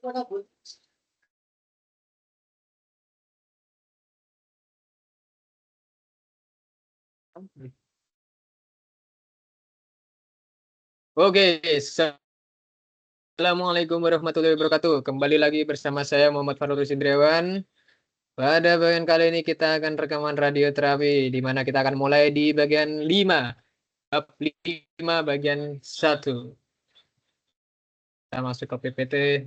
Oke, Assalamualaikum warahmatullahi wabarakatuh. Kembali lagi bersama saya Muhammad Farul Sindriawan. Pada bagian kali ini kita akan rekaman radioterapi, di mana kita akan mulai di bagian 5, bab 5 bagian 1. Kita masuk ke PPT.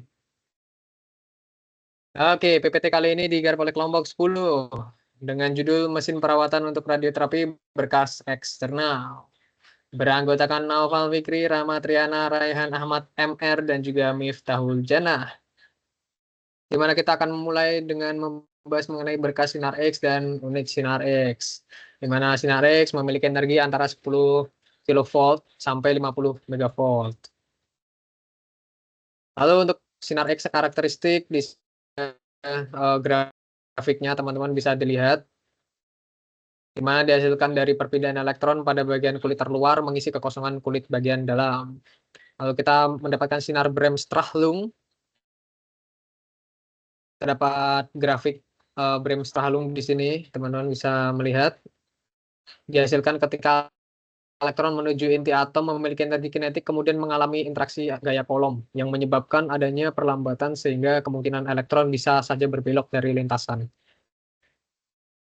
Oke, PPT kali ini digarap oleh kelompok 10 dengan judul Mesin Perawatan untuk Radioterapi Berkas Eksternal. Beranggotakan Naufal Fikri, Rahmat Triana, Raihan Ahmad MR, dan juga Miftahul Janah. Di mana kita akan memulai dengan membahas mengenai berkas sinar X dan unit sinar X. Di mana sinar X memiliki energi antara 10 kilovolt sampai 50 megavolt. Lalu untuk sinar X karakteristik di grafiknya teman-teman bisa dilihat, di mana dihasilkan dari perpindahan elektron pada bagian kulit terluar mengisi kekosongan kulit bagian dalam. Lalu kita mendapatkan sinar Bremsstrahlung. Terdapat grafik Bremsstrahlung di sini, teman-teman bisa melihat. Dihasilkan ketika elektron menuju inti atom memiliki energi kinetik kemudian mengalami interaksi gaya Coulomb yang menyebabkan adanya perlambatan sehingga kemungkinan elektron bisa saja berbelok dari lintasan.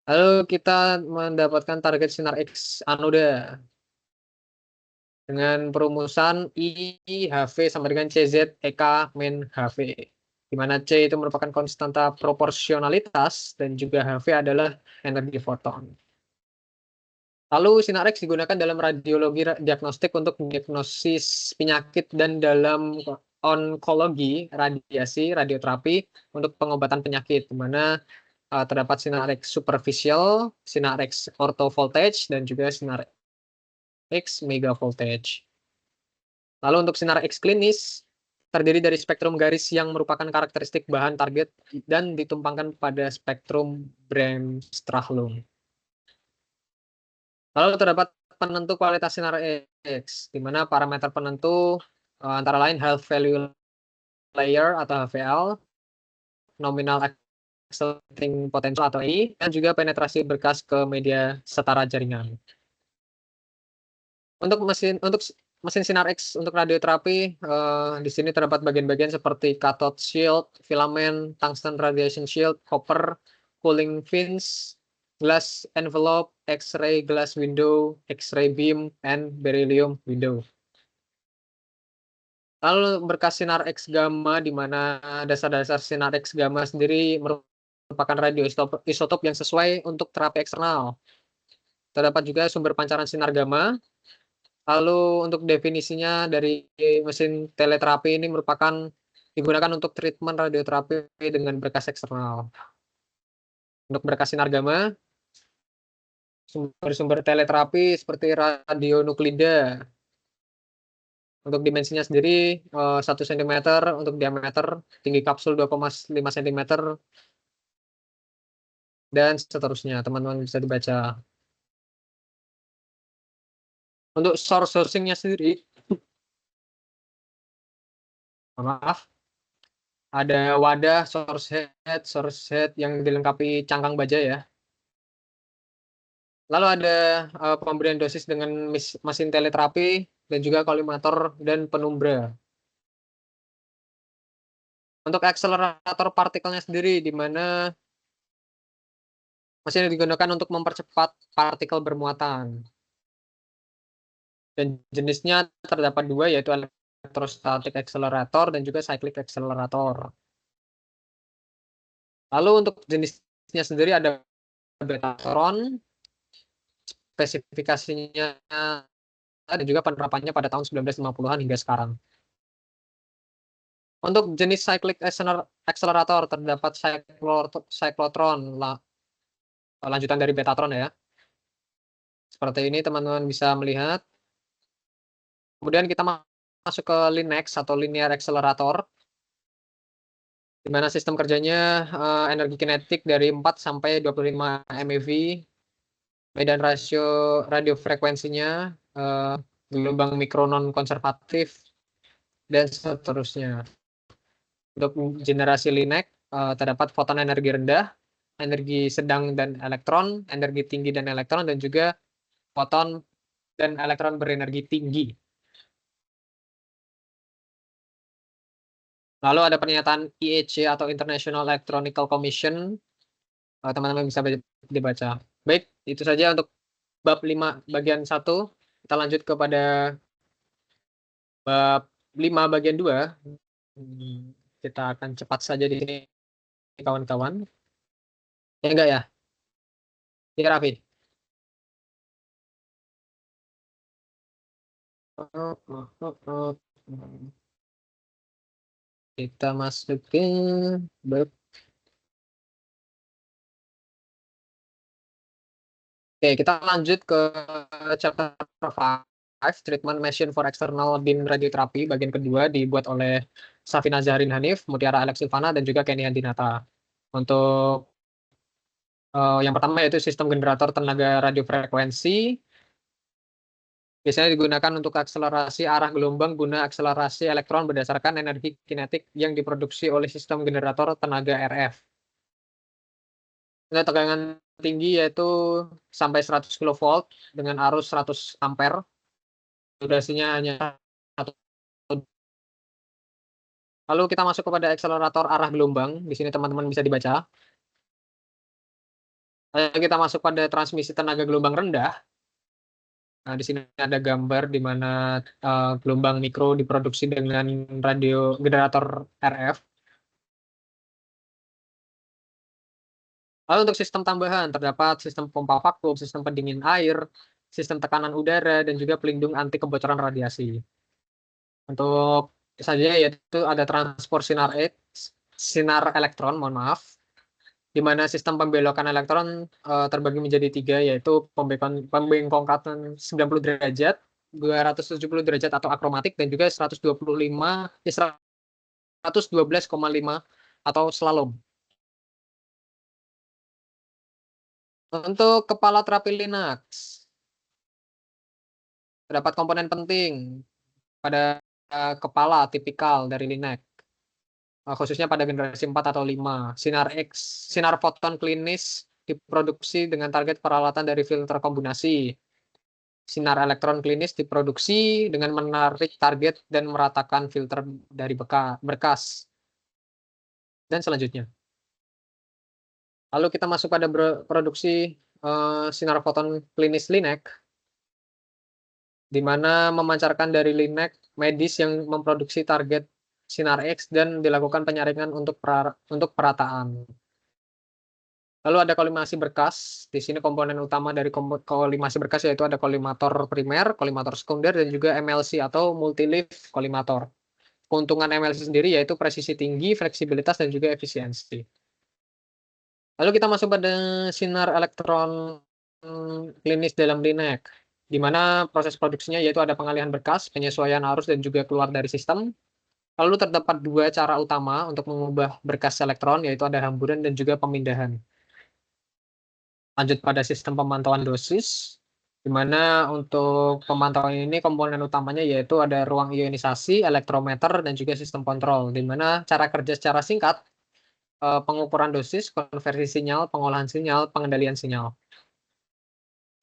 Lalu kita mendapatkan target sinar X anoda dengan perumusan IHV sama dengan CZ EK min HV, di mana C itu merupakan konstanta proporsionalitas dan juga HV adalah energi foton. Lalu sinar X digunakan dalam radiologi diagnostik untuk diagnosis penyakit dan dalam onkologi, radiasi, radioterapi untuk pengobatan penyakit, di mana terdapat sinar X superficial, sinar X orthovoltage, dan juga sinar X megavoltage. Lalu untuk sinar X klinis, terdiri dari spektrum garis yang merupakan karakteristik bahan target dan ditumpangkan pada spektrum Bremsstrahlung. Lalu terdapat penentu kualitas sinar X, di mana parameter penentu antara lain Health Value Layer atau HVL, Nominal Accelerating Potential atau I, dan juga penetrasi berkas ke media setara jaringan. Untuk mesin sinar X untuk radioterapi, di sini terdapat bagian-bagian seperti cathode shield, filament, tungsten radiation shield, copper, cooling fins, glass envelope, X-ray glass window, X-ray beam, and beryllium window. Lalu berkas sinar X gamma, di mana dasar-dasar sinar X gamma sendiri merupakan radioisotop yang sesuai untuk terapi eksternal. Terdapat juga sumber pancaran sinar gamma. Lalu untuk definisinya dari mesin teleterapi ini merupakan digunakan untuk treatment radioterapi dengan berkas eksternal. Untuk berkas sinar gamma, sumber-sumber teleterapi seperti radionuklida. Untuk dimensinya sendiri 1 cm untuk diameter, tinggi kapsul 2,5 cm, dan seterusnya. Teman-teman bisa dibaca. Untuk sourcingnya sendiri, maaf, ada wadah source head yang dilengkapi cangkang baja ya. Lalu ada pemberian dosis dengan mesin teleterapi dan juga kolimator dan penumbra. Untuk akselerator partikelnya sendiri, di mana mesin digunakan untuk mempercepat partikel bermuatan. Dan jenisnya terdapat dua, yaitu electrostatic accelerator dan juga cyclic accelerator. Lalu untuk jenisnya sendiri ada Betatron, spesifikasinya dan juga penerapannya pada tahun 1950-an hingga sekarang. Untuk jenis cyclic accelerator terdapat cyclotron, lanjutan dari Betatron ya. Seperti ini teman-teman bisa melihat. Kemudian kita masuk ke Linex atau linear accelerator, di mana sistem kerjanya energi kinetik dari 4 sampai 25 MeV, medan rasio radiofrekuensinya, gelombang mikro non konservatif, dan seterusnya. Untuk generasi LINAC terdapat foton energi rendah, energi sedang dan elektron, energi tinggi dan elektron, dan juga foton dan elektron berenergi tinggi. Lalu ada pernyataan IEC atau International Electronical Commission. Teman-teman bisa dibaca. Baik, itu saja untuk bab 5 bagian 1. Kita lanjut kepada bab 5 bagian 2. Kita akan cepat saja di sini, kawan-kawan. Ya enggak ya? Ya, Raffi. Kita masukin bab. Oke, kita lanjut ke chapter 5, Treatment Machine for External Beam Radiotherapy, bagian kedua, dibuat oleh Safina Zaharin Hanif, Mutiara Alex Silvana, dan juga Kenny Handinata. Untuk yang pertama yaitu sistem generator tenaga radiofrekuensi. Biasanya digunakan untuk akselerasi arah gelombang guna akselerasi elektron berdasarkan energi kinetik yang diproduksi oleh sistem generator tenaga RF. Untuk tegangan tinggi yaitu sampai 100 kV dengan arus 100 ampere. Durasinya hanya 1. Lalu kita masuk kepada akselerator arah gelombang. Di sini teman-teman bisa dibaca. Lalu kita masuk pada transmisi tenaga gelombang rendah. Nah, di sini ada gambar di mana gelombang mikro diproduksi dengan radio generator RF. Lalu untuk sistem tambahan terdapat sistem pompa vakum, sistem pendingin air, sistem tekanan udara, dan juga pelindung anti kebocoran radiasi. Untuk saja yaitu ada transport sinar elektron, mohon maaf, di mana sistem pembelokan elektron terbagi menjadi 3, yaitu pembengkokan 90 derajat, 270 derajat atau akromatik, dan juga 112,5 atau slalom. Untuk kepala terapi Linux, terdapat komponen penting pada kepala tipikal dari Linux, khususnya pada generasi 4 atau 5. Sinar foton klinis diproduksi dengan target peralatan dari filter kombinasi. Sinar elektron klinis diproduksi dengan menarik target dan meratakan filter dari berkas. Dan selanjutnya. Lalu kita masuk pada produksi sinar foton klinis LINAC, di mana memancarkan dari LINAC medis yang memproduksi target sinar X dan dilakukan penyaringan untuk perataan. Lalu ada kolimasi berkas. Di sini komponen utama dari kolimasi berkas yaitu ada kolimator primer, kolimator sekunder, dan juga MLC atau multi-leaf kolimator. Keuntungan MLC sendiri yaitu presisi tinggi, fleksibilitas, dan juga efisiensi. Lalu kita masuk pada sinar elektron klinis dalam LINAC, di mana proses produksinya yaitu ada pengalihan berkas, penyesuaian arus, dan juga keluar dari sistem. Lalu terdapat 2 cara utama untuk mengubah berkas elektron, yaitu ada hamburan dan juga pemindahan. Lanjut pada sistem pemantauan dosis, di mana untuk pemantauan ini komponen utamanya yaitu ada ruang ionisasi, elektrometer, dan juga sistem kontrol, di mana cara kerja secara singkat, pengukuran dosis, konversi sinyal, pengolahan sinyal, pengendalian sinyal.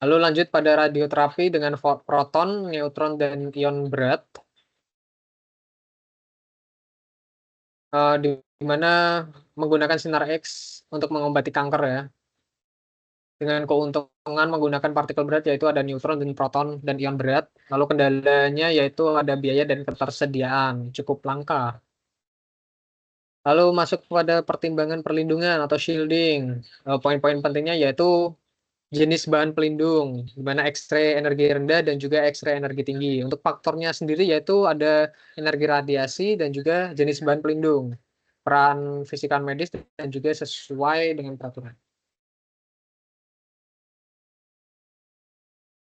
Lalu lanjut pada radioterapi dengan proton, neutron, dan ion berat, di mana menggunakan sinar X untuk mengobati kanker ya. Dengan keuntungan menggunakan partikel berat yaitu ada neutron dan proton dan ion berat. Lalu kendalanya yaitu ada biaya dan ketersediaan cukup langka. Lalu masuk pada pertimbangan perlindungan atau shielding. Poin-poin pentingnya yaitu jenis bahan pelindung, di mana X-ray energi rendah dan juga X-ray energi tinggi. Untuk faktornya sendiri yaitu ada energi radiasi dan juga jenis bahan pelindung, peran fisika medis, dan juga sesuai dengan peraturan.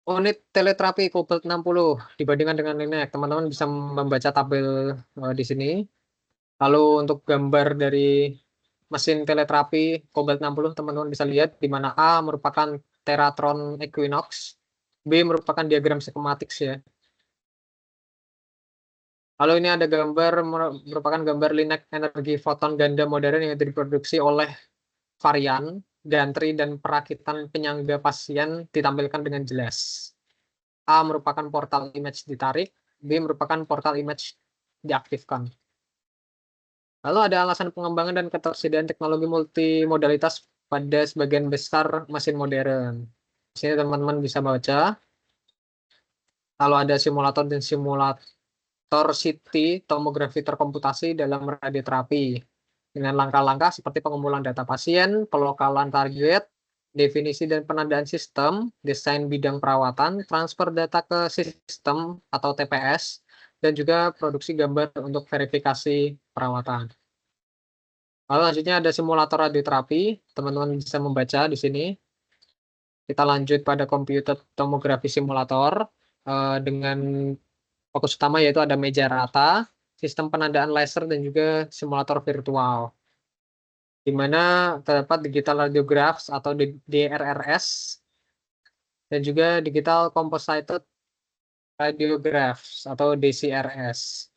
Unit teleterapi Cobalt 60 dibandingkan dengan LINAC, teman-teman bisa membaca tabel di sini. Lalu untuk gambar dari mesin teleterapi Cobalt 60, teman-teman bisa lihat di mana A merupakan Teratron Equinox, B merupakan diagram skematik ya. Lalu ini ada gambar merupakan gambar linek energi foton ganda modern yang diproduksi oleh varian, gantri, dan perakitan penyangga pasien ditampilkan dengan jelas. A merupakan portal image ditarik, B merupakan portal image diaktifkan. Lalu ada alasan pengembangan dan ketersediaan teknologi multimodalitas pada sebagian besar mesin modern. Di sini teman-teman bisa baca. Lalu ada simulator dan simulator CT tomografi terkomputasi dalam radioterapi dengan langkah-langkah seperti pengumpulan data pasien, pelokalan target, definisi dan penandaan sistem, desain bidang perawatan, transfer data ke sistem atau TPS, dan juga produksi gambar untuk verifikasi perawatan. Lalu selanjutnya ada simulator radioterapi, teman-teman bisa membaca di sini. Kita lanjut pada komputer tomografi simulator dengan fokus utama yaitu ada meja rata, sistem penandaan laser, dan juga simulator virtual. Di mana terdapat digital radiographs atau DRRS dan juga digital composited radiographs atau DCRS.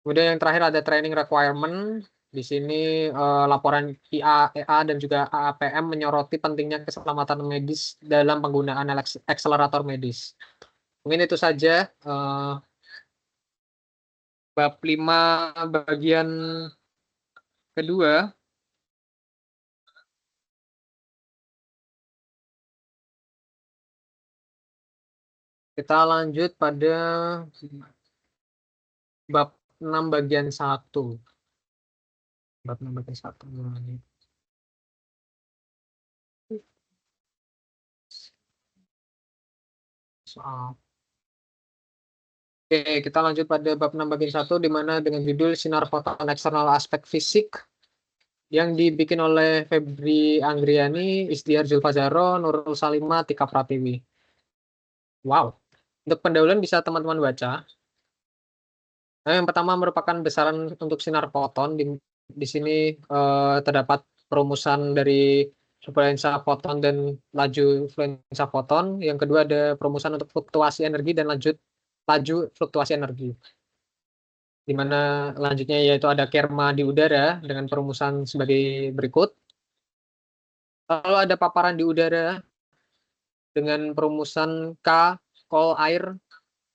Kemudian yang terakhir ada training requirement. Di sini laporan IAEA dan juga AAPM menyoroti pentingnya keselamatan medis dalam penggunaan akselerator medis. Mungkin itu saja bab 5 bagian kedua. Kita lanjut pada bab 6 bagian 1. Bab 6 bagian 1. Soal. Oke, kita lanjut pada bab 6 bagian 1 di mana dengan judul sinar foton eksternal aspek fisik yang dibikin oleh Febri Anggriani, Istiar Zulfazaro, Nurul Salima, Tika Pratiwi. Wow. Untuk pendahuluan bisa teman-teman baca. Nah, yang pertama merupakan besaran untuk sinar foton. Di sini terdapat perumusan dari fluensa foton dan laju fluensa foton. Yang kedua ada perumusan untuk fluktuasi energi dan laju fluktuasi energi. Di mana lanjutnya yaitu ada kerma di udara dengan perumusan sebagai berikut. Lalu ada paparan di udara dengan perumusan K col air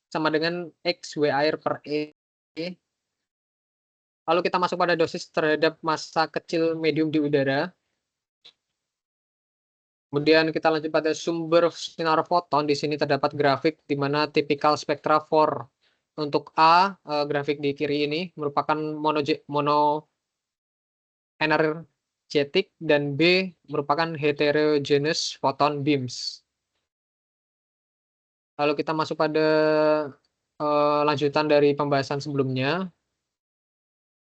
sama dengan X W air per E. Lalu kita masuk pada dosis terhadap massa kecil medium di udara. Kemudian kita lanjut pada sumber sinar foton. Di sini terdapat grafik di mana tipikal spektra for untuk A, grafik di kiri ini merupakan mono energetik dan B merupakan heterogeneous photon beams. Lalu kita masuk pada lanjutan dari pembahasan sebelumnya.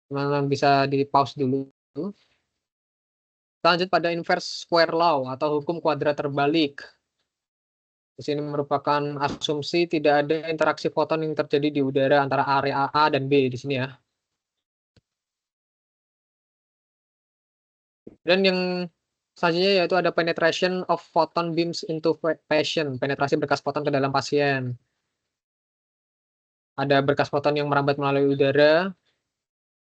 Teman-teman bisa di pause dulu. Kita lanjut pada inverse square law atau hukum kuadrat terbalik. Di sini merupakan asumsi tidak ada interaksi foton yang terjadi di udara antara area A dan B di sini ya. Dan yang selanjutnya yaitu ada penetration of photon beams into patient, penetrasi berkas foton ke dalam pasien. Ada berkas foton yang merambat melalui udara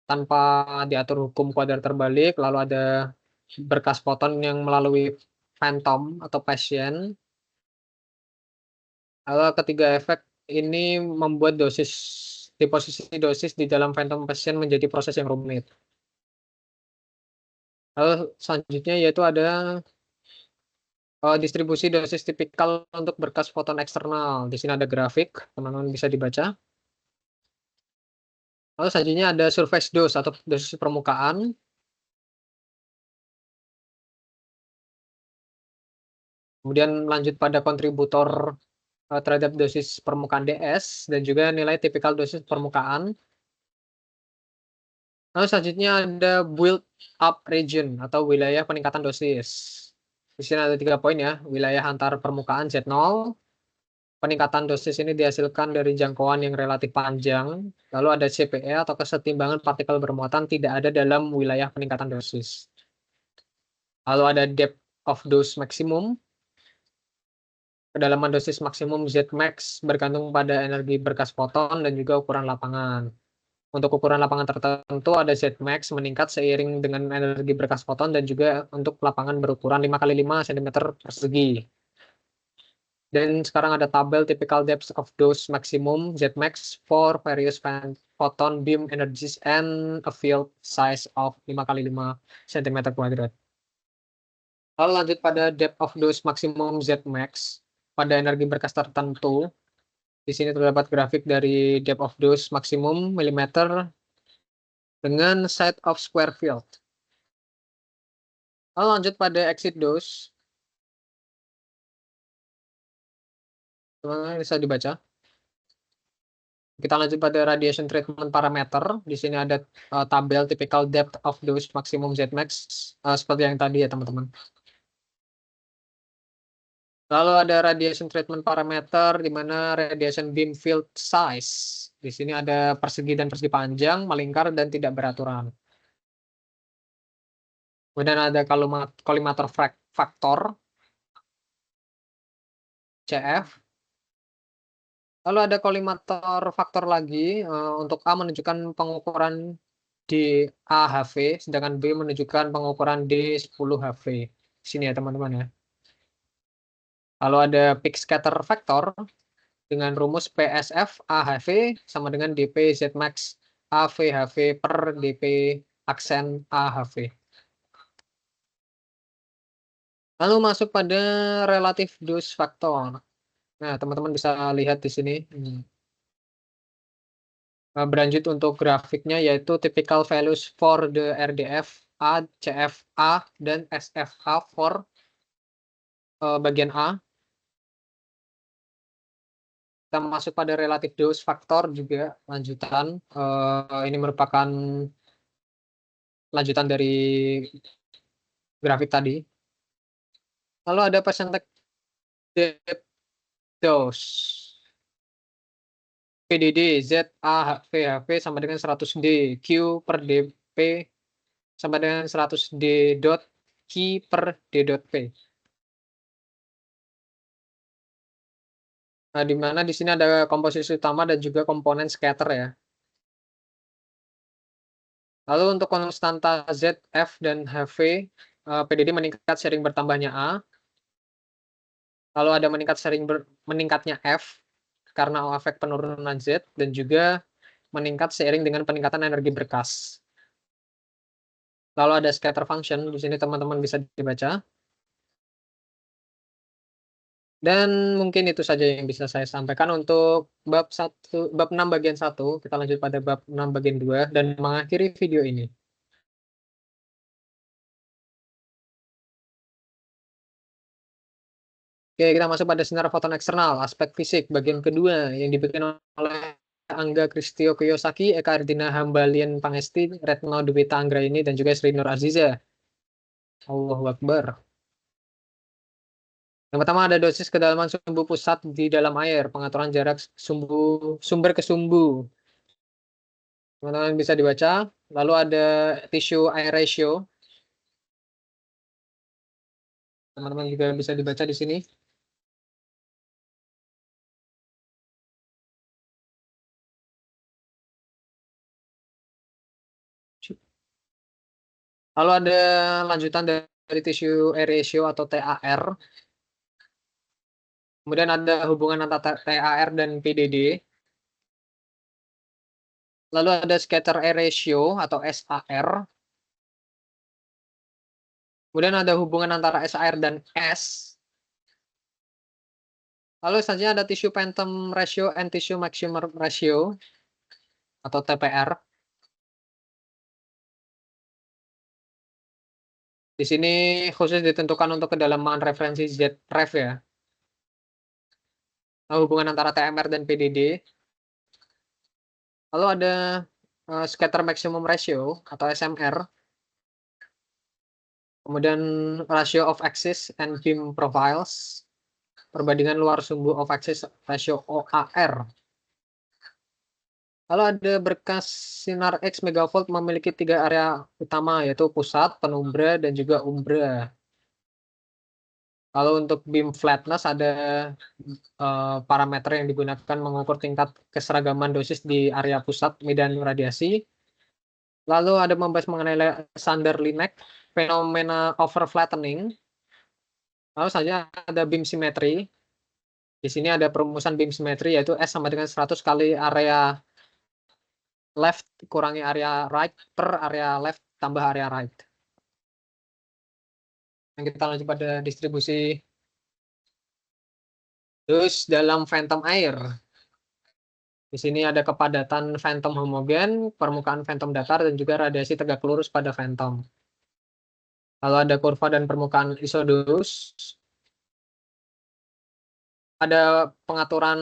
tanpa diatur hukum kuadrat terbalik, lalu ada berkas foton yang melalui phantom atau pasien. Lalu ketiga efek ini membuat posisi dosis di dalam phantom pasien menjadi proses yang rumit. Lalu selanjutnya yaitu ada distribusi dosis tipikal untuk berkas foton eksternal. Di sini ada grafik, teman-teman bisa dibaca. Lalu selanjutnya ada surface dose atau dosis permukaan. Kemudian lanjut pada kontributor terhadap dosis permukaan DS dan juga nilai tipikal dosis permukaan. Lalu selanjutnya ada build up region atau wilayah peningkatan dosis. Di sini ada 3 poin ya, wilayah antar permukaan Z0. Peningkatan dosis ini dihasilkan dari jangkauan yang relatif panjang. Lalu ada CPE atau kesetimbangan partikel bermuatan tidak ada dalam wilayah peningkatan dosis. Lalu ada depth of dose maximum. Kedalaman dosis maksimum Zmax bergantung pada energi berkas foton dan juga ukuran lapangan. Untuk ukuran lapangan tertentu ada Zmax meningkat seiring dengan energi berkas foton dan juga untuk lapangan berukuran 5 kali 5 cm persegi. Dan sekarang ada tabel typical depth of dose maximum Zmax for various photon beam energies and a field size of 5 kali 5 cm kuadrat. Lalu lanjut pada depth of dose maximum Zmax pada energi berkas tertentu. Di sini terdapat grafik dari depth of dose maksimum milimeter dengan side of square field. Lalu lanjut pada exit dose. Teman-teman bisa dibaca. Kita lanjut pada radiation treatment parameter. Di sini ada tabel typical depth of dose maximum Zmax seperti yang tadi ya teman-teman. Lalu ada radiation treatment parameter di mana radiation beam field size. Di sini ada persegi dan persegi panjang, melingkar dan tidak beraturan. Kemudian ada collimator factor CF. Lalu ada collimator faktor lagi untuk A menunjukkan pengukuran di AHV, sedangkan B menunjukkan pengukuran D10HV. Sini ya teman-teman ya. Lalu ada peak scatter factor dengan rumus PSF AHV sama dengan DP Zmax AVHV per DP aksen AHV. Lalu masuk pada relative dose factor. Nah, teman-teman bisa lihat di sini. Berlanjut untuk grafiknya yaitu typical values for the RDF, A, CFA, dan SFA for bagian A. Kita masuk pada relative dose factor juga lanjutan. Ini merupakan lanjutan dari grafik tadi. Lalu ada percentage depth dose. PDD Z A VHV sama dengan 100 D, Q per DP sama dengan 100 D dot Q per D dot P. Nah, di mana di sini ada komposisi utama dan juga komponen scatter ya. Lalu untuk konstanta Z, F, dan HV, PDD meningkat sering bertambahnya A. Lalu ada meningkatnya F karena efek penurunan Z dan juga meningkat seiring dengan peningkatan energi berkas. Lalu ada scatter function, di sini teman-teman bisa dibaca. Dan mungkin itu saja yang bisa saya sampaikan untuk bab 6 bagian 1. Kita lanjut pada bab 6 bagian 2 dan mengakhiri video ini. Oke, kita masuk pada sinar foton eksternal, aspek fisik, bagian kedua yang dibikin oleh Angga Kristio Kiyosaki, Eka Ardina Hambalian Pangesti, Retno Dewita Anggraini, dan juga Sri Nur Aziza. Allahu Akbar. Yang pertama ada dosis kedalaman sumbu pusat di dalam air, pengaturan jarak sumber ke sumbu. Teman-teman bisa dibaca. Lalu ada tissue air ratio. Teman-teman juga bisa dibaca di sini. Lalu ada lanjutan dari tissue air ratio atau TAR. Kemudian ada hubungan antara TAR dan PDD. Lalu ada scatter air ratio atau SAR. Kemudian ada hubungan antara SAR dan S. Lalu selanjutnya ada tissue phantom ratio and tissue maximum ratio atau TPR. Di sini khusus ditentukan untuk kedalaman referensi ZREF ya. Lalu hubungan antara TMR dan PDD. Lalu ada scatter maximum ratio atau SMR. Kemudian ratio of axis and beam profiles. Perbandingan luar sumbu of axis ratio OAR. Lalu ada berkas sinar X megavolt memiliki 3 area utama yaitu pusat, penumbra, dan juga umbra. Lalu untuk beam flatness ada parameter yang digunakan mengukur tingkat keseragaman dosis di area pusat medan radiasi. Lalu ada membahas mengenai Sunderlinek, fenomena overflattening. Lalu saja ada beam simetri. Di sini ada perumusan beam simetri yaitu S sama dengan 100 kali area left kurangi area right per area left tambah area right. Yang kita lanjut pada distribusi dus dalam phantom air. Di sini ada kepadatan phantom homogen, permukaan phantom datar, dan juga radiasi tegak lurus pada phantom. Lalu ada kurva dan permukaan isodus. Ada pengaturan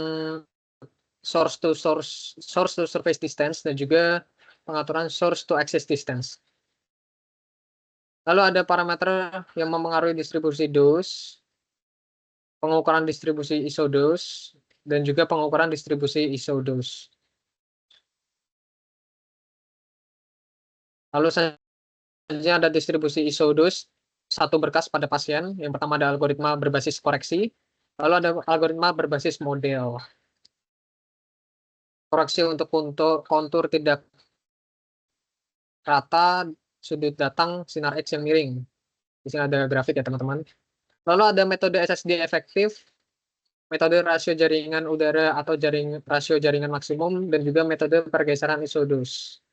source to surface distance dan juga pengaturan source to axis distance. Lalu ada parameter yang mempengaruhi distribusi dus, pengukuran distribusi isodus, dan juga pengukuran distribusi isodus. Lalu selanjutnya ada distribusi isodus, satu berkas pada pasien. Yang pertama ada algoritma berbasis koreksi, lalu ada algoritma berbasis model. Koreksi untuk kontur tidak rata, sudut datang, sinar X yang miring. Di sini ada grafik ya teman-teman. Lalu ada metode SSD efektif, metode rasio jaringan udara atau rasio jaringan maksimum, dan juga metode pergeseran isodus.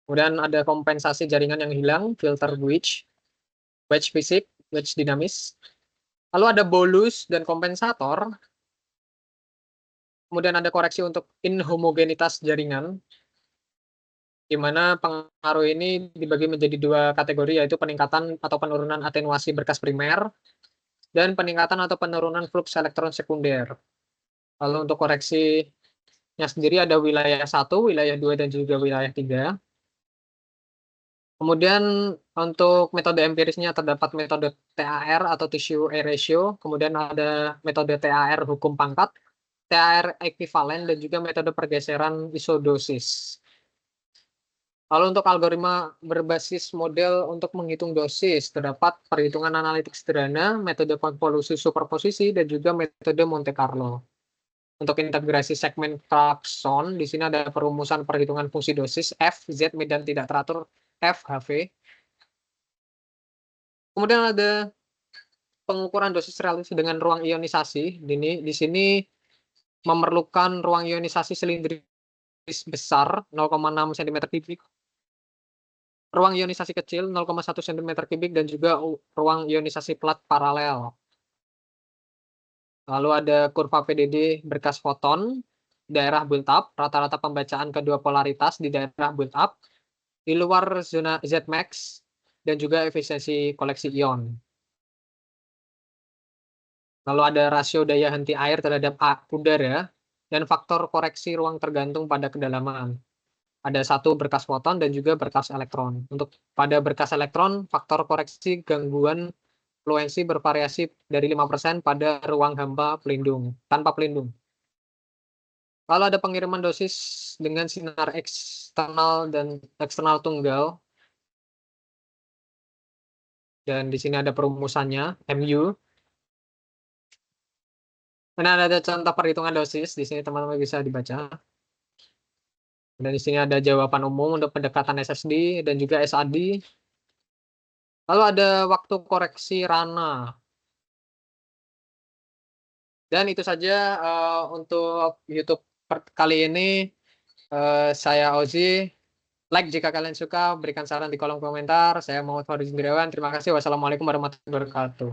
Kemudian ada kompensasi jaringan yang hilang, filter wedge fisik, wedge dinamis. Lalu ada bolus dan kompensator. Kemudian ada koreksi untuk inhomogenitas jaringan, di mana pengaruh ini dibagi menjadi dua kategori, yaitu peningkatan atau penurunan atenuasi berkas primer, dan peningkatan atau penurunan flux elektron sekunder. Lalu untuk koreksinya sendiri ada wilayah 1, wilayah 2, dan juga wilayah 3. Kemudian untuk metode empirisnya terdapat metode TAR atau tissue air ratio, kemudian ada metode TAR hukum pangkat, TAR ekivalen, dan juga metode pergeseran isodosis. Lalu untuk algoritma berbasis model untuk menghitung dosis, terdapat perhitungan analitik sederhana, metode konvolusi superposisi, dan juga metode Monte Carlo. Untuk integrasi segmen Clarkson, di sini ada perumusan perhitungan fungsi dosis F, Z, medan tidak teratur F, HV. Kemudian ada pengukuran dosis realistis dengan ruang ionisasi. Di sini memerlukan ruang ionisasi silindris besar 0,6 cm3, ruang ionisasi kecil 0,1 cm3, dan juga ruang ionisasi plat paralel. Lalu ada kurva PDD berkas foton, daerah build-up, rata-rata pembacaan kedua polaritas di daerah build-up, di luar zona Zmax, dan juga efisiensi koleksi ion. Lalu ada rasio daya henti air terhadap udara, dan faktor koreksi ruang tergantung pada kedalaman. Ada satu berkas foton dan juga berkas elektron. Untuk pada berkas elektron, faktor koreksi gangguan fluensi bervariasi dari 5% pada ruang hampa pelindung, tanpa pelindung. Lalu ada pengiriman dosis dengan sinar eksternal dan eksternal tunggal. Dan di sini ada perumusannya, MU. Dan ada contoh perhitungan dosis, di sini teman-teman bisa dibaca. Dan di sini ada jawaban umum untuk pendekatan SSD dan juga SAD. Lalu ada waktu koreksi Rana. Dan itu saja untuk YouTube kali ini. Saya Ozi. Like jika kalian suka, berikan saran di kolom komentar. Saya Muhammad Farid Indriawan. Terima kasih. Wassalamualaikum warahmatullahi wabarakatuh.